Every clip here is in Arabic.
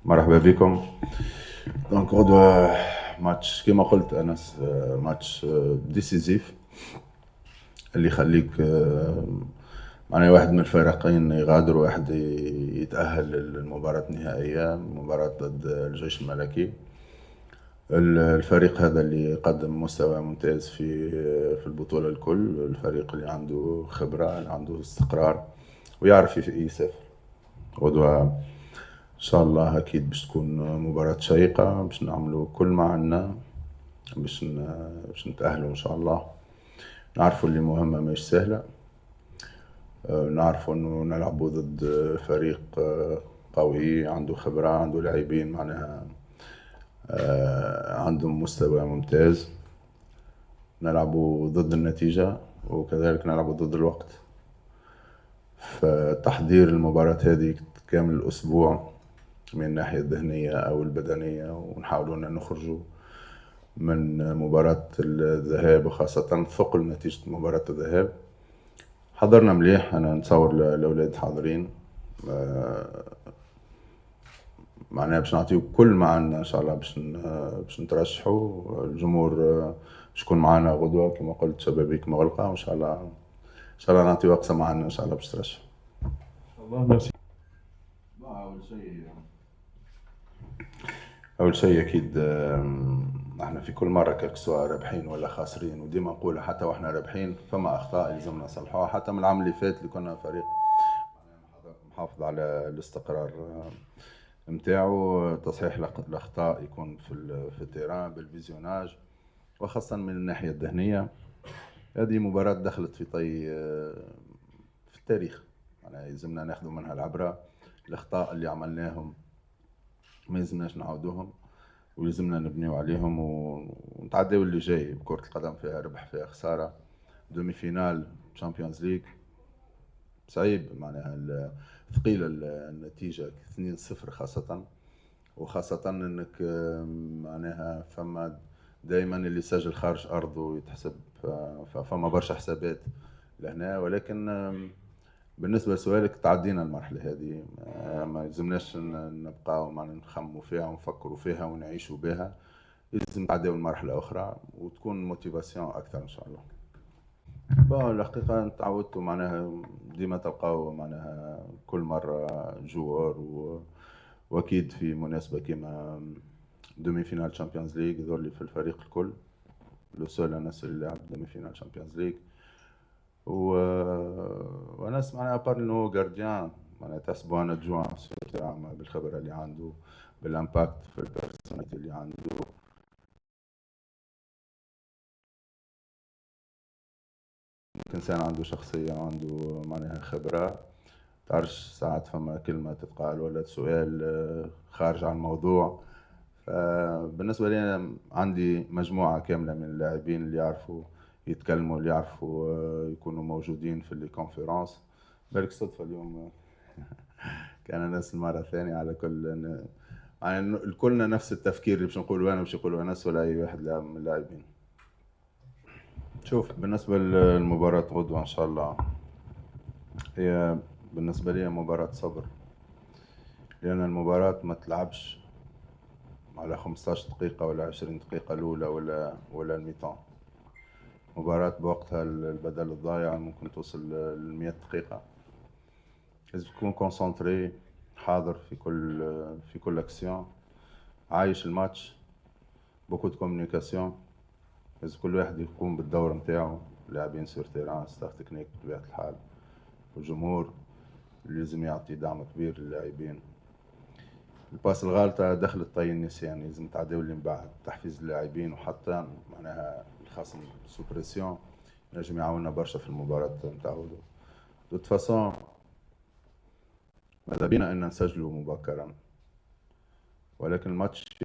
مرحبا بكم. دونك غدوة ماتش كما قلت أنس، ماتش ديسيزيف اللي يخليك معناها واحد من الفريقين يغادر وواحد يتأهل للمباراة النهائية، مباراة ضد الجيش الملكي. الفريق هذا اللي قدم مستوى ممتاز في البطولة الكل، الفريق اللي عنده خبرة، اللي عنده استقرار ويعرف يسافر. غدوة ان شاء الله اكيد باش تكون مباراة شيقة، باش نعملوا كل ما عنا باش نتأهلوا ان شاء الله. نعرفوا اللي مهمة مش سهلة، نعرفوا انه نلعبوا ضد فريق قوي عنده خبرة، عنده لاعبين معناها عندهم مستوى ممتاز. نلعبوا ضد النتيجة وكذلك نلعبوا ضد الوقت. فتحضير المباراة هذه كامل الأسبوع من الناحية الذهنية أو البدنية، ونحاولوا أن نخرجوا من مباراة الذهاب وخاصة ثقل نتيجة مباراة الذهاب. حضرنا مليح، أنا نتصور الأولاد حاضرين، معناها باش نعطيو كل ما عندنا إن شاء الله باش نترشحوا. الجمهور باش يكون معنا غدوة كما قلت، شبابيك مغلقة، وإن شاء الله إن شاء الله نعطيو أقصى ما عندنا إن شاء الله باش ترشحوا. الله ميرسي. أول شيء أكيد احنا في كل مرة كسوا رابحين ولا خاسرين، وديما نقولها حتى واحنا رابحين فما أخطاء لازمنا نصلحوها. حتى من العام اللي فات اللي كنا فريق محافظ على الاستقرار نتاعو، تصحيح الأخطاء يكون في التيران بالفيزيوناج، وخاصة من الناحية الذهنية. هذه مباراة دخلت في طي في التاريخ، يعني يلزمنا ناخذ منها العبرة. الأخطاء اللي عملناهم ما يلزمناش نعاودوهم، ولازمنا نبنيو عليهم ونتعداو اللي جاي. بكرة القدم فيها ربح فيها خسارة، دومي فينال تشامبيونز ليج صعيب، معناها ثقيلة النتيجة 2-0 خاصة، وخاصة انك معناها فما دائما اللي يسجل خارج ارضه يتحسب، فما برشا حسابات لهنا. ولكن بالنسبة لسؤالك تعدينا المرحلة هذه، ما يلزمناش نبقاو معنا نخموا فيها ونفكروا فيها ونعيشوا بها. لازم نتعداو المرحلة أخرى وتكون موتيفاسيون أكثر إن شاء الله. بون الحقيقة تعودتوا معناها ديما تلقاو معناها كل مرة جوار وأكيد في مناسبة كيما دومي فينال تشامبيونز ليج يظهر لي في الفريق الكل، لو سول الناس اللي لعب دومي فينال تشامبيونز ليج. وناس معناها بار انه جارديان معناها تحسبوا انا جوان بالخبره اللي عنده، بالامباكت في البيرسوناليتي اللي عنده. انسان عنده شخصيه وعنده معناها خبره. تعرفش ساعات فما كلمه تتقال ولا سؤال خارج عن الموضوع. فبالنسبه لي أنا عندي مجموعه كامله من اللاعبين اللي يعرفوا يتكلموا، اللي يعرفوا يكونوا موجودين في الكونفرنس. بالك صدفه اليوم كان نفس المرة الثانية على كل يعني كلنا نفس التفكير اللي باش نقولوا أنا باش يقولوا أنس ولا أي واحد من اللاعبين. شوف بالنسبة للمباراة غدوة إن شاء الله، هي بالنسبة لي مباراة صبر، لأن المباراة ما تلعبش على 15 دقيقة ولا 20 دقيقة الأولى ولا الميتان. مباراة بوقتها البدل الضايع ممكن توصل ل100 دقيقة. لازم تكون كونسنتري، حاضر في كل أكسيون، عايش الماتش، بوكو دو كومونيكاسيون. لازم كل واحد يقوم بالدور نتاعو، لاعبين سور تيران، ستاف تكنيك بطبيعة الحال، والجمهور اللي لازم يعطي دعم كبير للاعبين. الباس الغالطة دخلت طي النسيان، لازم تعداو اللي من بعد تحفيز اللاعبين، وحتى معناها الخصم سوبريسيون نجم يعاوننا برشا في المباراة نتاعو. دوت فاسون ماذا بينا ان نسجلوا مبكرا، ولكن الماتش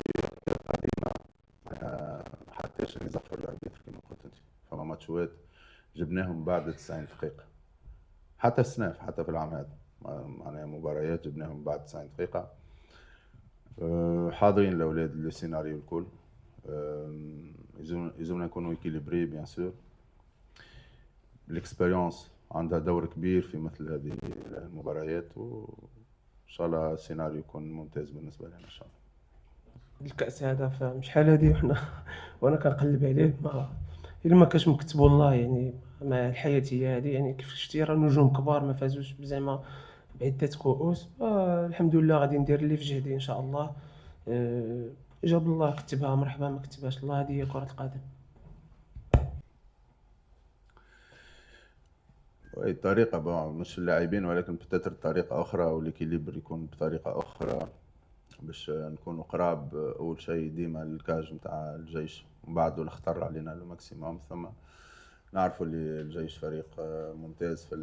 حتى شي يزفر الاربيتر كما قلت انت. فما ماتشوات جبناهم بعد 90 دقيقة، حتى السناف حتى في العام هذا معناها مباريات جبناهم بعد 90 دقيقة. حاضرين الأولاد السيناريو الكل، يلزمنا نكونوا إكيليبري بيان سور. الإكسبيريونس عندها دور كبير في مثل هذه المباريات، ان شاء الله السيناريو يكون ممتاز بالنسبه لنا ان شاء الله. الكأس هذا فاهم شحال هادي وحنا وانا كنقلب عليه ما الا ما كانش مكتوب والله يعني مع الحياة هي هادي يعني كيف شتي راه نجوم كبار ما فازوش زعما بعدة كؤوس الحمد لله غادي ندير اللي في جهدي ان شاء الله. جاب الله كتبها مرحبا ما كتبهاش الله هذه هي كرة القدم. وهي الطريقة مش اللاعبين ولكن بتتر طريقة أخرى أو الإكيليبر يكون بطريقة أخرى باش نكونوا قراب. أول شيء ديما الكاج متاع الجيش ومن بعده نختار علينا الماكسيموم. ثم نعرفوا اللي الجيش فريق ممتاز في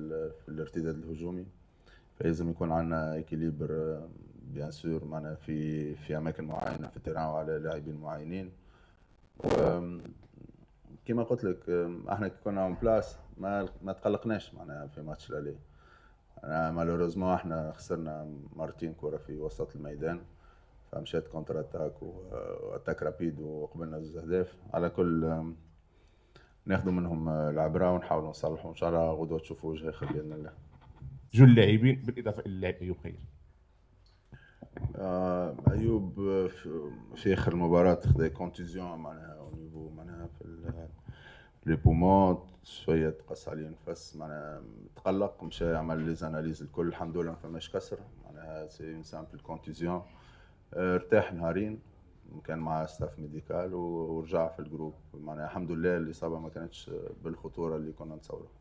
الارتداد الهجومي، فلازم يكون عندنا إكيليبر بيان سور معنا في أماكن معينة في التيران وعلى لاعبين معينين. كما قلت لك احنا كي كنا اون بلاس ما تقلقناش معناها في ماتش الالي. مالوروزمون احنا خسرنا مرتين كرة في وسط الميدان، فمشات كونتر اتاك واتاك رابيد وقبلنا زوج اهداف. على كل ناخذوا منهم العبرة ونحاولوا نصلحوا ان شاء الله غدوة تشوفوا وجه اخر باذن الله. جو اللاعبين بالاضافه الى اللاعب ايوب خير. ايوب في اخر المباراة خذا كونتيزيون معناها او نيفو معناها في لي بومون شويه تقص عليه نفس معناها تقلق، مشى عمل لي زاناليز الكل الحمد لله ما فماش كسر معناها سي اون سامبل كونتيزيون. ارتاح نهارين كان مع ستاف ميديكال ورجع في الجروب معناها الحمد لله الاصابه ما كانتش بالخطوره اللي كنا نتصورها.